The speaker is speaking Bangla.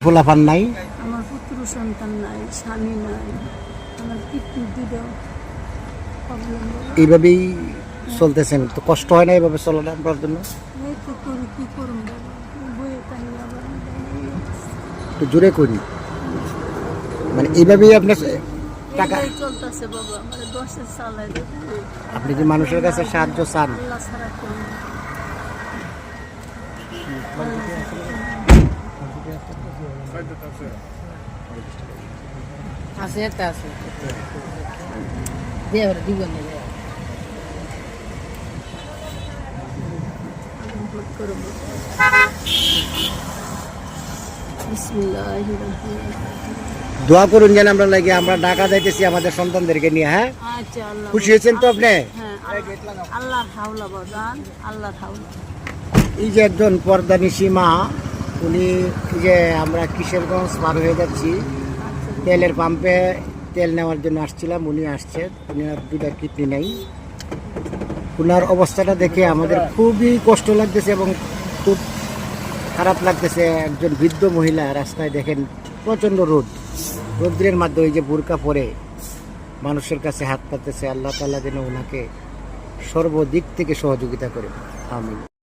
পোলাপান নাই, আমার পুত্র সন্তান নাই, স্বামী নাই, আমার কিডনির দুটো প্রবলেম। এইভাবেই চলতেছেন, তো কষ্ট হয় না এইভাবে চলার জন্য? এই তো করি, কি করুন বাবা, বইয়ে তাই আবার একটু জোরে করি, মানে এইভাবেই আপনার টাকা। এটাই চলতেছে বাবা, আমার 10 সালে আপনি কি মানুষের কাছে সাহায্য চান? আল্লাহ ছাড়া কেউ নেই। আছে একটা আছে দে ওরা দিব না দে ভোট করবো। বিসমিল্লাহির রহমানির রহিম। দোয়া করুন যেন আমরা লাগে, আমরা ঢাকা যাইতেছি আমাদের সন্তানদেরকে নিয়ে। হ্যাঁ, আচ্ছা, আল্লাহ খুশি হয়েছেন তো আপনি? হ্যাঁ, আল্লাহ হাওলা বাজান, আল্লাহ হাওলা। এই যে একজন পর্দানিশী মা, উনি এই যে আমরা কিশোরগঞ্জ পার হয়ে যাচ্ছি, তেলের পাম্পে তেল নেওয়ার জন্য আসছিলাম, উনি আসছে, উনার দুটা কিডনি নেই। ওনার অবস্থাটা দেখে আমাদের খুবই কষ্ট লাগতেছে এবং খুব খারাপ লাগতেছে। একজন বৃদ্ধ মহিলা রাস্তায়, দেখেন প্রচণ্ড রৌদ্রের মাধ্যমে এই যে বোরকা পরে মানুষের কাছে হাত পাততেছে। আল্লাহ তাআলা যেন ওনাকে সর্বদিক থেকে সহযোগিতা করে। আমিন।